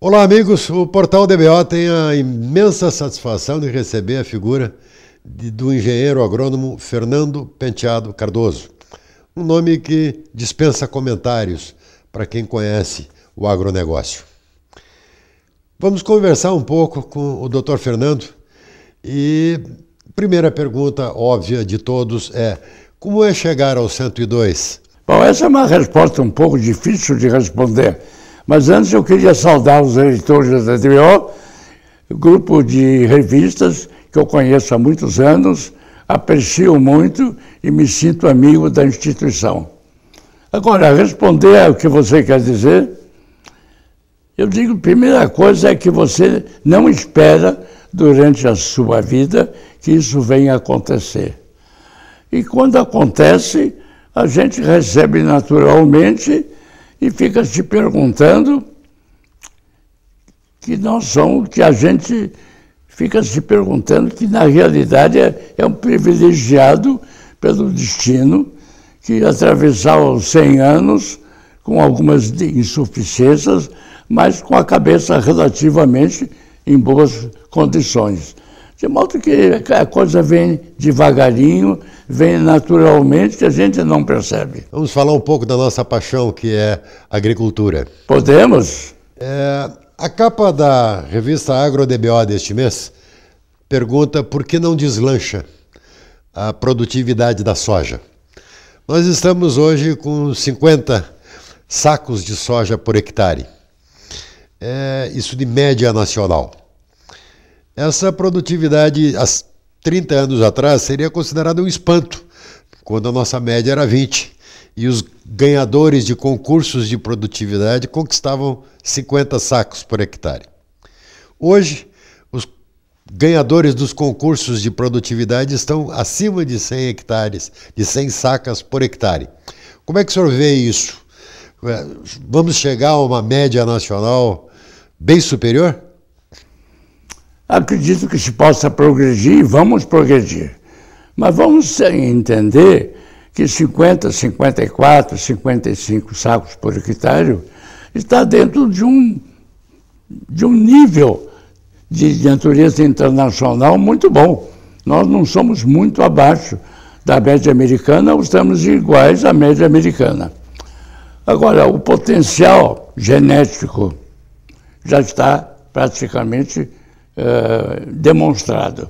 Olá, amigos. O Portal DBO tem a imensa satisfação de receber a figura do engenheiro agrônomo Fernando Penteado Cardoso. Um nome que dispensa comentários para quem conhece o agronegócio. Vamos conversar um pouco com o Dr. Fernando e a primeira pergunta óbvia de todos é: como é chegar ao 102? Bom, essa é uma resposta um pouco difícil de responder, mas antes eu queria saudar os editores da DBO, grupo de revistas que eu conheço há muitos anos, aprecio muito e me sinto amigo da instituição. Agora, responder ao que você quer dizer, eu digo, a primeira coisa é que você não espera durante a sua vida que isso venha a acontecer. E quando acontece, a gente recebe naturalmente e fica se perguntando que a gente fica se perguntando que na realidade é um privilegiado pelo destino que atravessava os 100 anos com algumas insuficiências, mas com a cabeça relativamente em boas condições. De modo que a coisa vem devagarinho, vem naturalmente, que a gente não percebe. Vamos falar um pouco da nossa paixão, que é a agricultura. Podemos? A capa da revista AgroDBO deste mês pergunta por que não deslancha a produtividade da soja. Nós estamos hoje com 50 sacos de soja por hectare. Isso de média nacional. Essa produtividade, há 30 anos atrás, seria considerada um espanto, quando a nossa média era 20. E os ganhadores de concursos de produtividade conquistavam 50 sacos por hectare. Hoje, os ganhadores dos concursos de produtividade estão acima de 100 hectares, de 100 sacas por hectare. Como é que o senhor vê isso? Vamos chegar a uma média nacional bem superior? Acredito que se possa progredir, vamos progredir. Mas vamos entender que 50, 54, 55 sacos por hectare está dentro de um nível de natureza internacional muito bom. Nós não somos muito abaixo da média americana, estamos iguais à média americana. Agora, o potencial genético já está praticamente demonstrado.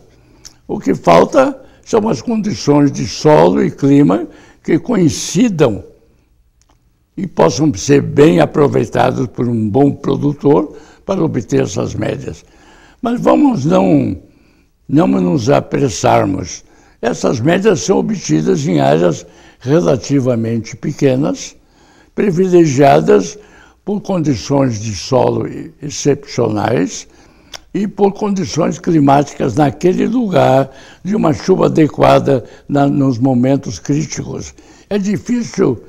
O que falta são as condições de solo e clima que coincidam e possam ser bem aproveitados por um bom produtor para obter essas médias. Mas vamos não nos apressarmos. Essas médias são obtidas em áreas relativamente pequenas, privilegiadas por condições de solo excepcionais e por condições climáticas naquele lugar, de uma chuva adequada nos momentos críticos. É difícil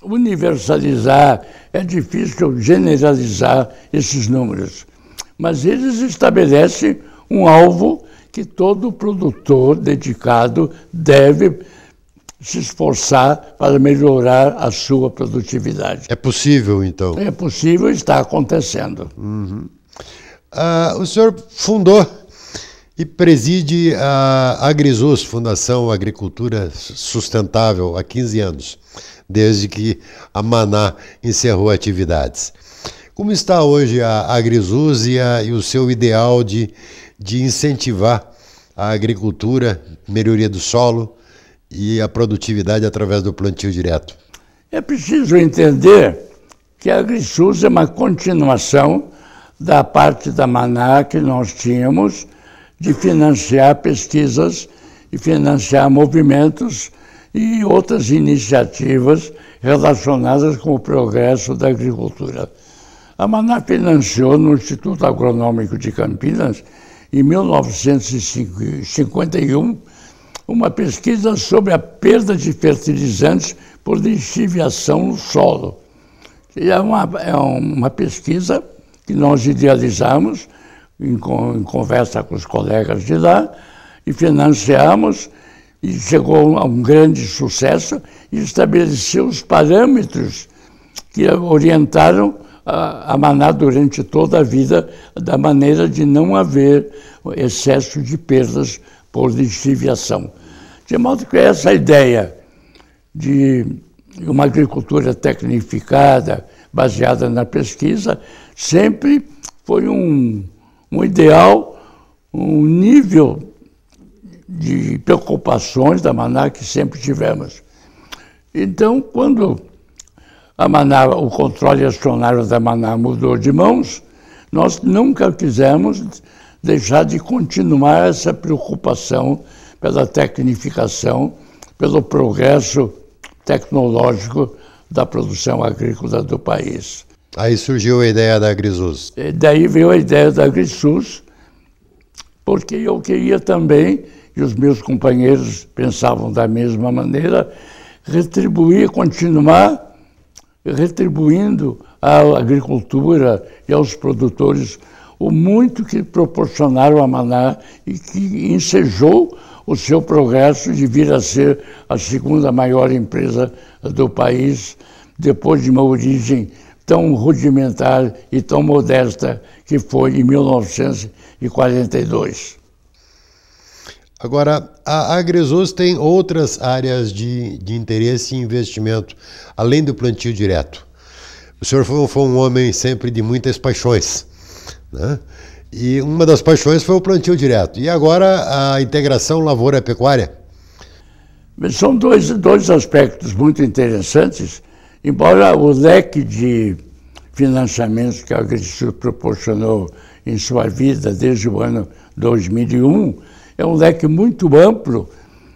universalizar, é difícil generalizar esses números, mas eles estabelecem um alvo que todo produtor dedicado deve se esforçar para melhorar a sua produtividade. É possível, então? É possível, está acontecendo. Uhum. O senhor fundou e preside a AgriSUS, Fundação Agricultura Sustentável, há 15 anos, desde que a Maná encerrou atividades. Como está hoje a AgriSUS e o seu ideal de incentivar a agricultura, melhoria do solo e a produtividade através do plantio direto? É preciso entender que a AgriSUS é uma continuação da parte da Maná que nós tínhamos de financiar pesquisas e financiar movimentos e outras iniciativas relacionadas com o progresso da agricultura. A Maná financiou no Instituto Agronômico de Campinas, em 1951, uma pesquisa sobre a perda de fertilizantes por lixiviação no solo. E é uma pesquisa que nós idealizamos em conversa com os colegas de lá e financiamos, e chegou a um grande sucesso e estabeleceu os parâmetros que orientaram a maná durante toda a vida, da maneira de não haver excesso de perdas por lixiviação. De modo que essa ideia de uma agricultura tecnificada, baseada na pesquisa, sempre foi um ideal, um nível de preocupações da maná que sempre tivemos. Então, quando a maná, o controle acionário da maná mudou de mãos, nós nunca quisemos deixar de continuar essa preocupação pela tecnificação, pelo progresso tecnológico da produção agrícola do país. Aí surgiu a ideia da AgriSUS. E daí veio a ideia da AgriSUS, porque eu queria também, e os meus companheiros pensavam da mesma maneira, continuar retribuindo à agricultura e aos produtores o muito que proporcionaram a maná e que ensejou o seu progresso de vir a ser a segunda maior empresa do país, depois de uma origem tão rudimentar e tão modesta que foi em 1942. Agora, a AgriSUS tem outras áreas de interesse e investimento, além do plantio direto. O senhor foi um homem sempre de muitas paixões, né? E uma das paixões foi o plantio direto. E agora a integração lavoura-pecuária? São dois aspectos muito interessantes, embora o leque de financiamentos que a AgriSUS proporcionou em sua vida desde o ano 2001, é um leque muito amplo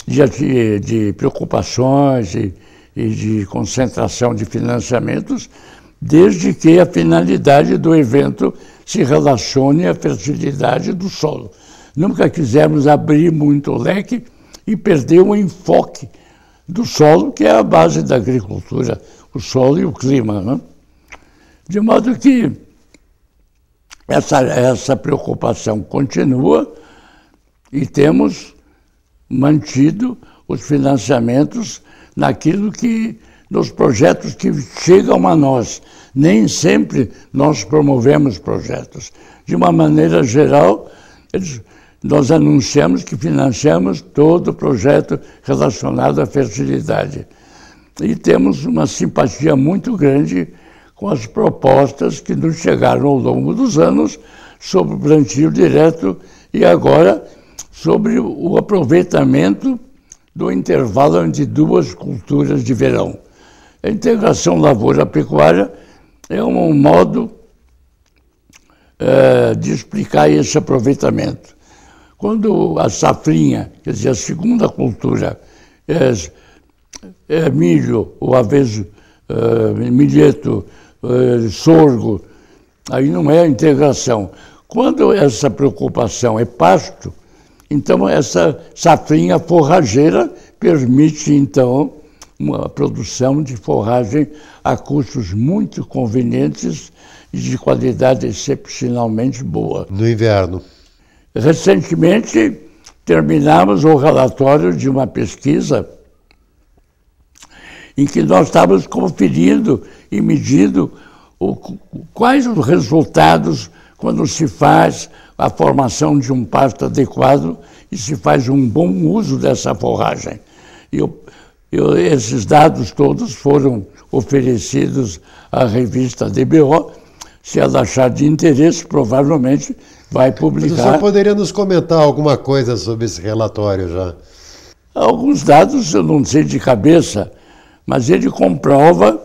de preocupações e de concentração de financiamentos, desde que a finalidade do evento se relacione à fertilidade do solo. Nunca quisemos abrir muito o leque e perder o enfoque do solo, que é a base da agricultura, o solo e o clima, né? De modo que essa preocupação continua e temos mantido os financiamentos nos projetos que chegam a nós. Nem sempre nós promovemos projetos. De uma maneira geral, nós anunciamos que financiamos todo projeto relacionado à fertilidade. E temos uma simpatia muito grande com as propostas que nos chegaram ao longo dos anos sobre o plantio direto e agora sobre o aproveitamento do intervalo entre duas culturas de verão. A integração lavoura-pecuária é um modo de explicar esse aproveitamento. Quando a safrinha, quer dizer, a segunda cultura, é milho, ou avesso, milheto, sorgo, aí não é a integração. Quando essa preocupação é pasto, então essa safrinha forrageira permite, então, uma produção de forragem a custos muito convenientes e de qualidade excepcionalmente boa. No inverno. Recentemente, terminamos o relatório de uma pesquisa em que nós estávamos conferindo e medindo quais os resultados quando se faz a formação de um pasto adequado e se faz um bom uso dessa forragem. Esses dados todos foram oferecidos à revista DBO. Se ela achar de interesse, provavelmente vai publicar. Mas o senhor poderia nos comentar alguma coisa sobre esse relatório já? Alguns dados eu não sei de cabeça, mas ele comprova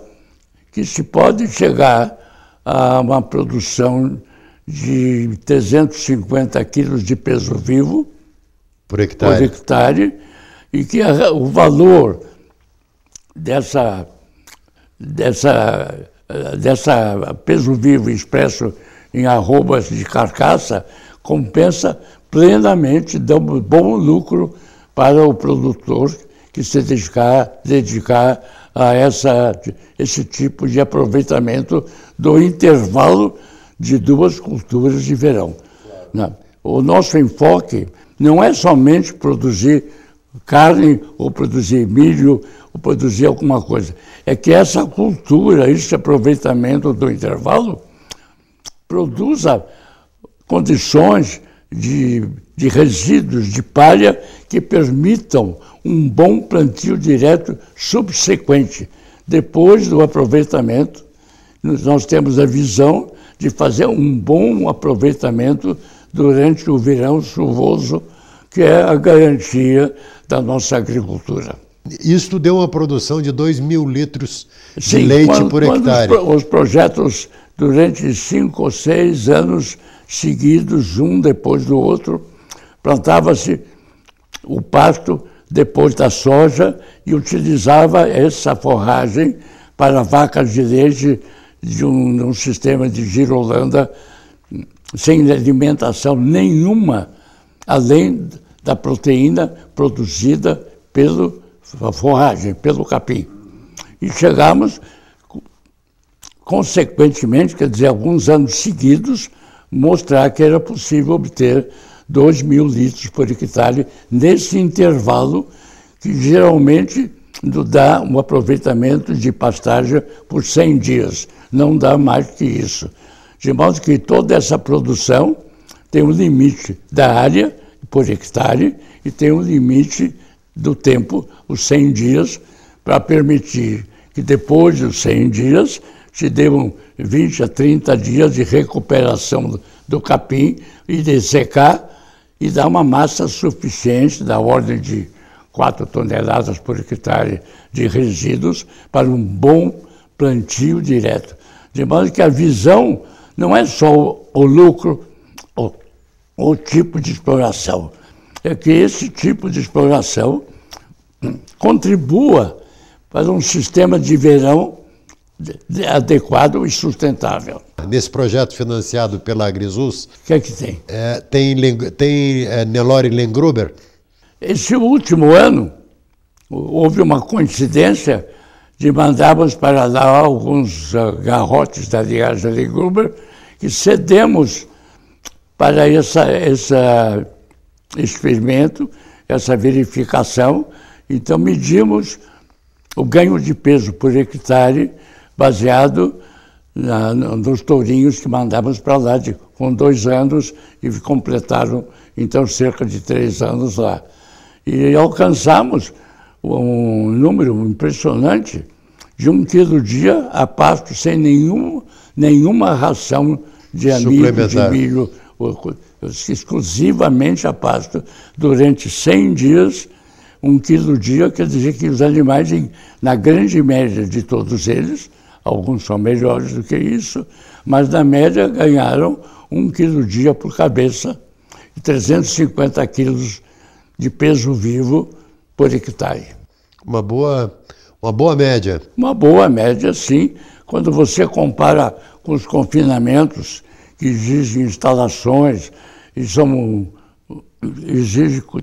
que se pode chegar a uma produção de 350 quilos de peso vivo por hectare e que o valor dessa peso vivo expresso em arrobas de carcaça compensa plenamente, dando bom lucro para o produtor que se dedicar a esse tipo de aproveitamento do intervalo de duas culturas de verão. Claro. O nosso enfoque não é somente produzir carne, ou produzir milho, ou produzir alguma coisa. É que essa cultura, esse aproveitamento do intervalo, produza condições de resíduos, de palha, que permitam um bom plantio direto subsequente. Depois do aproveitamento, nós temos a visão de fazer um bom aproveitamento durante o verão chuvoso, que é a garantia da nossa agricultura. Isto deu uma produção de 2.000 litros de leite por hectare. Os projetos, durante 5 ou 6 anos seguidos, um depois do outro, plantava-se o pasto depois da soja e utilizava essa forragem para vacas de leite de um sistema de girolanda sem alimentação nenhuma, além da proteína produzida pela forragem, pelo capim. E chegamos, consequentemente, quer dizer, alguns anos seguidos, mostrar que era possível obter 2.000 litros por hectare nesse intervalo que geralmente dá um aproveitamento de pastagem por 100 dias. Não dá mais que isso. De modo que toda essa produção tem um limite da área por hectare e tem um limite do tempo, os 100 dias, para permitir que depois dos 100 dias se devam 20 a 30 dias de recuperação do capim e de secar e dar uma massa suficiente, da ordem de 4 toneladas por hectare de resíduos, para um bom plantio direto. De modo que a visão não é só o lucro, o tipo de exploração, é que esse tipo de exploração contribua para um sistema de verão adequado e sustentável. Nesse projeto financiado pela AgriSUS, o que é que tem? Tem Nelore Lengruber? Esse último ano, houve uma coincidência de mandarmos para lá alguns garrotes da linhagem Lengruber que cedemos para esse experimento, essa verificação. Então, medimos o ganho de peso por hectare baseado nos tourinhos que mandávamos para lá com 2 anos e completaram, então, cerca de 3 anos lá. E alcançamos um número impressionante de 1 quilo dia a pasto sem nenhuma ração de amido, de milho, exclusivamente a pasto, durante 100 dias, 1 quilo dia, quer dizer que os animais, na grande média de todos eles, alguns são melhores do que isso, mas na média ganharam 1 quilo dia por cabeça e 350 quilos de peso vivo por hectare. Uma boa média. Uma boa média, sim, quando você compara com os confinamentos que exigem instalações e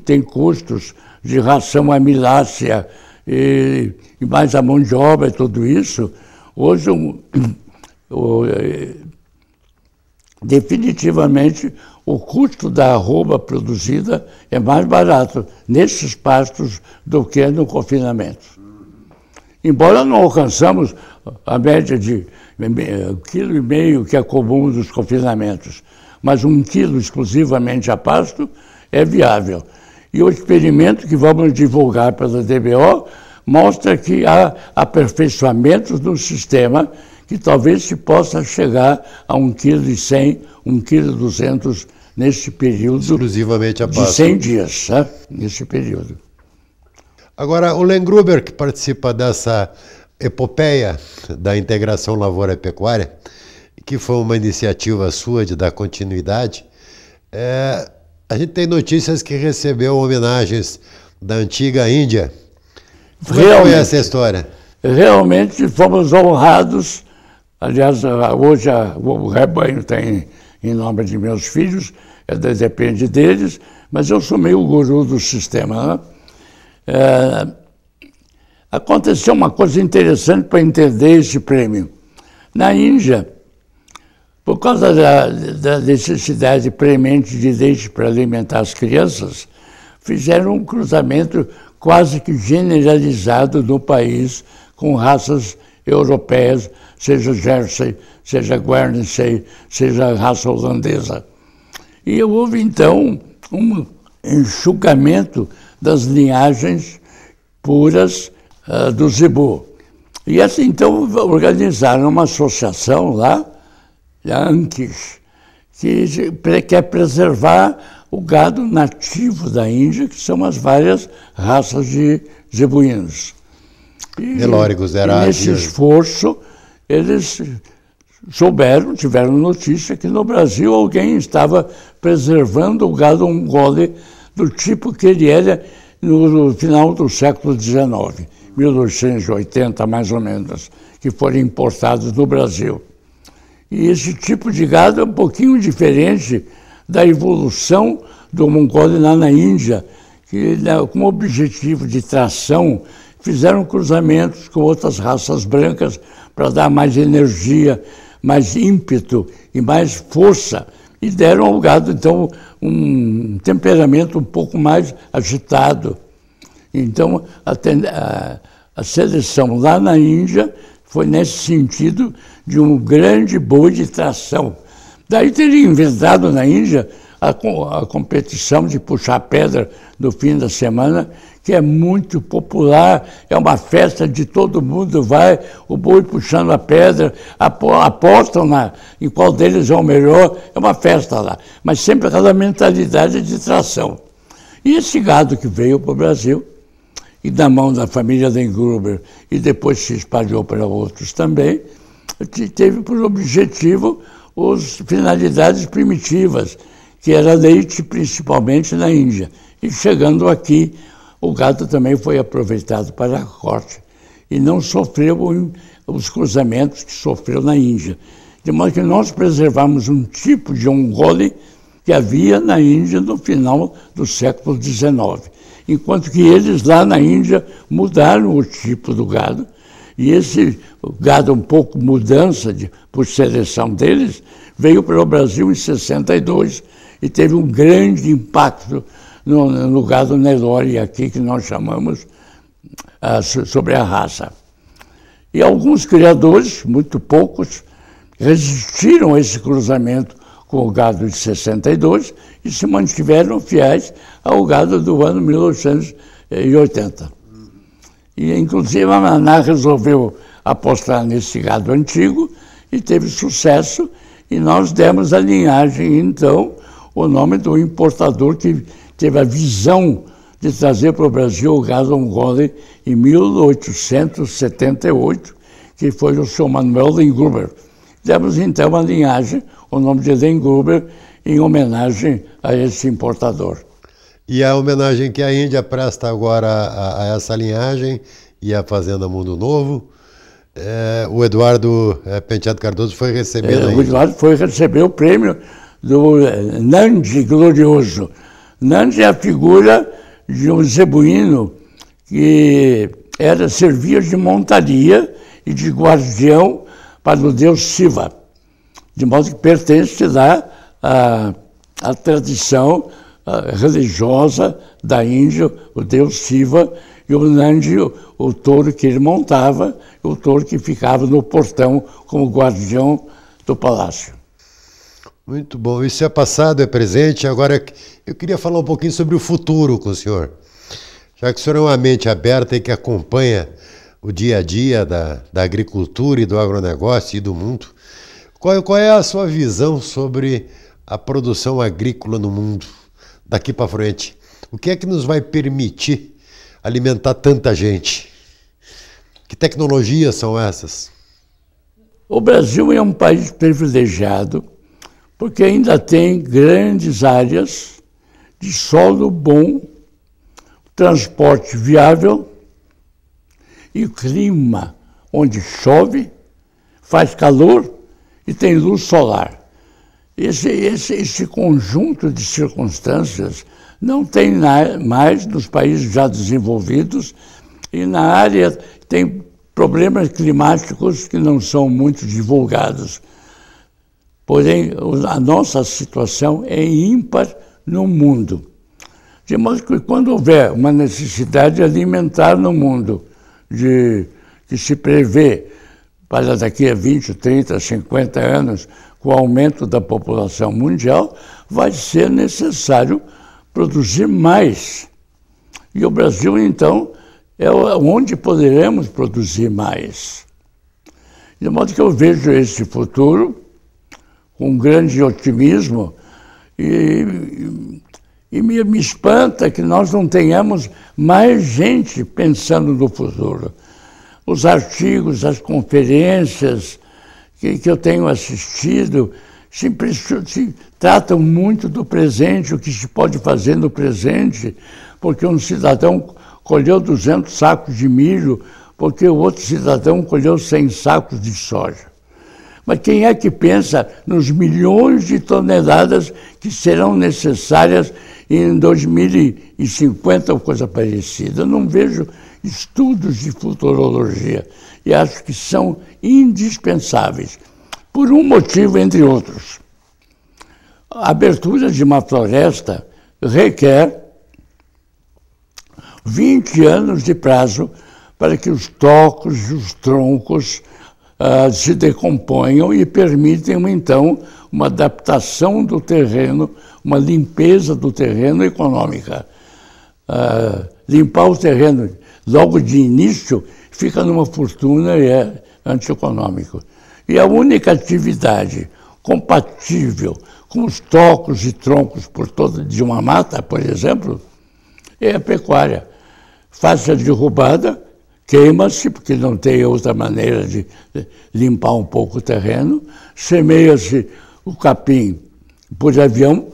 tem custos de ração amilácea e mais a mão de obra e tudo isso. Hoje, definitivamente, o custo da arroba produzida é mais barato nesses pastos do que no confinamento. Embora não alcançamos a média de 1,5 kg, que é comum dos confinamentos, mas 1 quilo exclusivamente a pasto é viável. E o experimento que vamos divulgar pela DBO mostra que há aperfeiçoamentos no sistema que talvez se possa chegar a 1,1 kg, 1,2 kg nesse período exclusivamente a pasto. De 100 dias, né? Nesse período. Agora, o Lengruber, que participa dessa epopeia da integração lavoura-pecuária, que foi uma iniciativa sua de dar continuidade, a gente tem notícias que recebeu homenagens da antiga Índia. Como foi essa história? Realmente fomos honrados. Aliás, hoje o rebanho tem em nome de meus filhos, depende deles, mas eu sou meio guru do sistema, né? Aconteceu uma coisa interessante para entender esse prêmio. Na Índia, por causa da necessidade premente de leite para alimentar as crianças, fizeram um cruzamento quase que generalizado no país com raças europeias, seja Jersey, seja Guernsey, seja a raça holandesa. E houve, então, um enxugamento das linhagens puras do zebu. E assim, então, organizaram uma associação lá, a ANKIS, que quer preservar o gado nativo da Índia, que são as várias raças de zebuínos. Nelóricos, era nesse esforço, eles tiveram notícia que no Brasil alguém estava preservando o gado mongole do tipo que ele era no final do século XIX, 1880 mais ou menos, que foram importados no Brasil. E esse tipo de gado é um pouquinho diferente da evolução do mongole lá na Índia, que com o objetivo de tração fizeram cruzamentos com outras raças brancas para dar mais energia, mais ímpeto e mais força, e deram ao gado, então, um temperamento um pouco mais agitado. Então, a seleção lá na Índia foi nesse sentido de um grande boi de tração. Daí teria inventado na Índia a competição de puxar pedra no fim da semana, que é muito popular, é uma festa de todo mundo, vai o boi puxando a pedra, apostam em qual deles é o melhor, é uma festa lá, mas sempre aquela mentalidade de tração. E esse gado que veio para o Brasil, e da mão da família Dengruber, e depois se espalhou para outros também, teve por objetivo as finalidades primitivas, que era leite principalmente na Índia. E chegando aqui, o gado também foi aproveitado para a corte e não sofreu os cruzamentos que sofreu na Índia. De modo que nós preservamos um tipo de mongole que havia na Índia no final do século XIX. Enquanto que eles lá na Índia mudaram o tipo do gado, e esse gado, um pouco mudança por seleção deles, veio para o Brasil em 62 e teve um grande impacto no gado Nelore aqui, que nós chamamos sobre a raça. E alguns criadores, muito poucos, resistiram a esse cruzamento com o gado de 62 e se mantiveram fiéis ao gado do ano 1880. E, inclusive, a Maná resolveu apostar nesse gado antigo e teve sucesso, e nós demos à linhagem, então, o nome do importador que teve a visão de trazer para o Brasil o gado mongole em 1878, que foi o Sr. Manuel Dengruber. Demos, então, a linhagem, o nome de Dengruber, em homenagem a esse importador. E a homenagem que a Índia presta agora a essa linhagem e a Fazenda Mundo Novo, o Eduardo Penteado Cardoso foi receber O Eduardo foi receber o prêmio do Nandi Glorioso. Nandi é a figura de um zebuíno que servia de montaria e de guardião para o deus Shiva, de modo que pertence lá à tradição religiosa da Índia, o deus Shiva, e o Nandi, o touro que ele montava, o touro que ficava no portão como guardião do palácio. Muito bom. Isso é passado, é presente. Agora, eu queria falar um pouquinho sobre o futuro com o senhor. Já que o senhor é uma mente aberta e que acompanha o dia a dia da agricultura e do agronegócio e do mundo, qual é a sua visão sobre a produção agrícola no mundo daqui para frente? O que é que nos vai permitir alimentar tanta gente? Que tecnologias são essas? O Brasil é um país privilegiado porque ainda tem grandes áreas de solo bom, transporte viável e clima onde chove, faz calor e tem luz solar. Esse conjunto de circunstâncias não tem mais nos países já desenvolvidos, e na área tem problemas climáticos que não são muito divulgados. Porém, a nossa situação é ímpar no mundo. De modo que quando houver uma necessidade alimentar no mundo, que se prevê para daqui a 20, 30, 50 anos, com o aumento da população mundial, vai ser necessário produzir mais. E o Brasil, então, é onde poderemos produzir mais. De modo que eu vejo esse futuro com grande otimismo e me espanta que nós não tenhamos mais gente pensando no futuro. Os artigos, as conferências que eu tenho assistido se tratam muito do presente, o que se pode fazer no presente, porque um cidadão colheu 200 sacos de milho, porque o outro cidadão colheu 100 sacos de soja. Mas quem é que pensa nos milhões de toneladas que serão necessárias em 2050 ou coisa parecida? Eu não vejo estudos de futurologia e acho que são indispensáveis, por um motivo entre outros. A abertura de uma floresta requer 20 anos de prazo para que os tocos e os troncos se decomponham e permitem, então, uma adaptação do terreno, uma limpeza do terreno econômica. Limpar o terreno logo de início fica numa fortuna e é antieconômico. E a única atividade compatível com os tocos e troncos de uma mata, por exemplo, é a pecuária. Faz a derrubada, queima-se, porque não tem outra maneira de limpar um pouco o terreno, semeia-se o capim por avião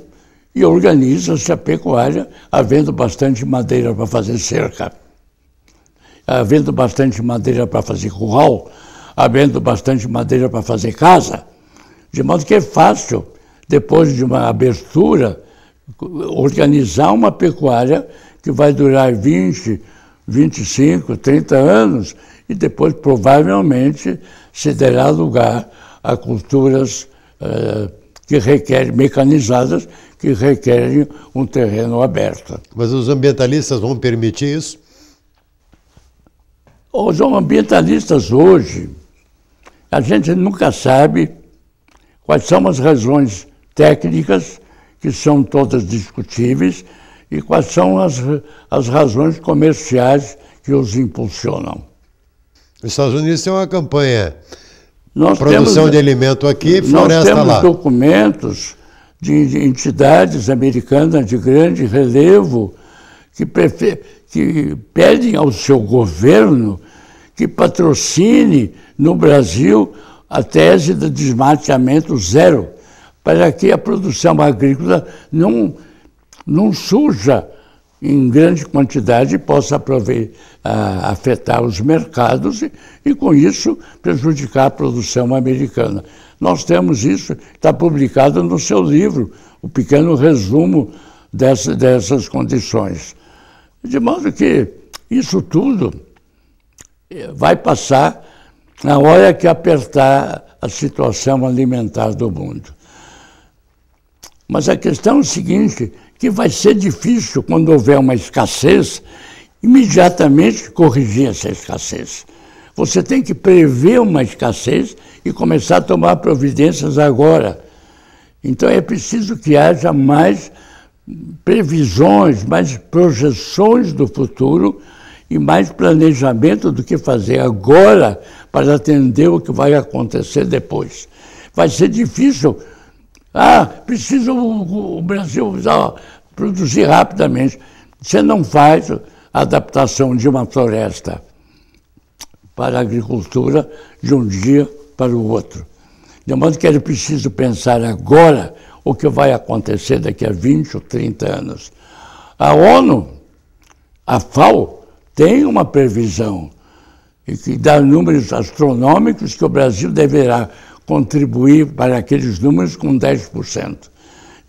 e organiza-se a pecuária, havendo bastante madeira para fazer cerca, havendo bastante madeira para fazer curral, havendo bastante madeira para fazer casa, de modo que é fácil, depois de uma abertura, organizar uma pecuária que vai durar 20, 25, 30 anos e depois provavelmente se dará lugar a culturas que requerem, mecanizadas, que requerem um terreno aberto. Mas os ambientalistas vão permitir isso? Os ambientalistas hoje, a gente nunca sabe quais são as razões técnicas, que são todas discutíveis, e quais são as razões comerciais que os impulsionam. Os Estados Unidos têm uma campanha de produção de alimento aqui, floresta lá. Nós temos documentos de entidades americanas de grande relevo que pedem ao seu governo que patrocine no Brasil a tese do desmatamento zero, para que a produção agrícola não surja em grande quantidade e possa afetar os mercados e, com isso, prejudicar a produção americana. Nós temos isso, está publicado no seu livro, o pequeno resumo dessas condições. De modo que isso tudo vai passar na hora que apertar a situação alimentar do mundo. Mas a questão é o seguinte, que vai ser difícil, quando houver uma escassez, imediatamente corrigir essa escassez. Você tem que prever uma escassez e começar a tomar providências agora. Então é preciso que haja mais previsões, mais projeções do futuro e mais planejamento do que fazer agora para atender o que vai acontecer depois. Vai ser difícil. Precisa o Brasil produzir rapidamente. Você não faz a adaptação de uma floresta para a agricultura de um dia para o outro. De modo que é preciso pensar agora o que vai acontecer daqui a 20 ou 30 anos. A ONU, a FAO, tem uma previsão e que dá números astronômicos que o Brasil deverá contribuir para aqueles números com 10%.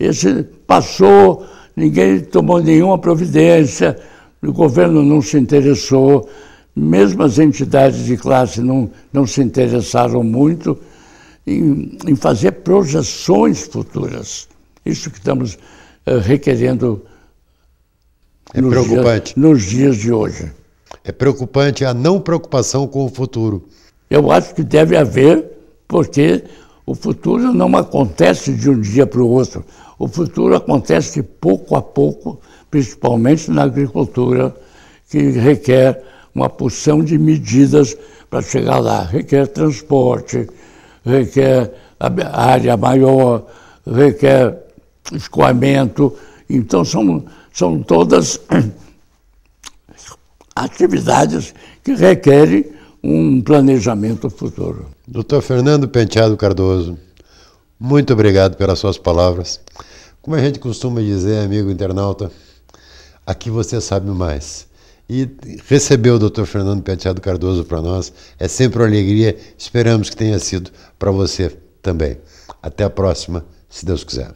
Esse passou, ninguém tomou nenhuma providência, o governo não se interessou, mesmo as entidades de classe não se interessaram muito em fazer projeções futuras. Isso que estamos requerendo É preocupante. Nos dias de hoje. É preocupante a não preocupação com o futuro. Eu acho que deve haver, porque o futuro não acontece de um dia para o outro. O futuro acontece pouco a pouco, principalmente na agricultura, que requer uma porção de medidas para chegar lá. Requer transporte, requer área maior, requer escoamento. Então, são todas atividades que requerem um planejamento futuro. Dr. Fernando Penteado Cardoso, muito obrigado pelas suas palavras. Como a gente costuma dizer, amigo internauta, aqui você sabe mais. E receber o Dr. Fernando Penteado Cardoso para nós é sempre uma alegria. Esperamos que tenha sido para você também. Até a próxima, se Deus quiser.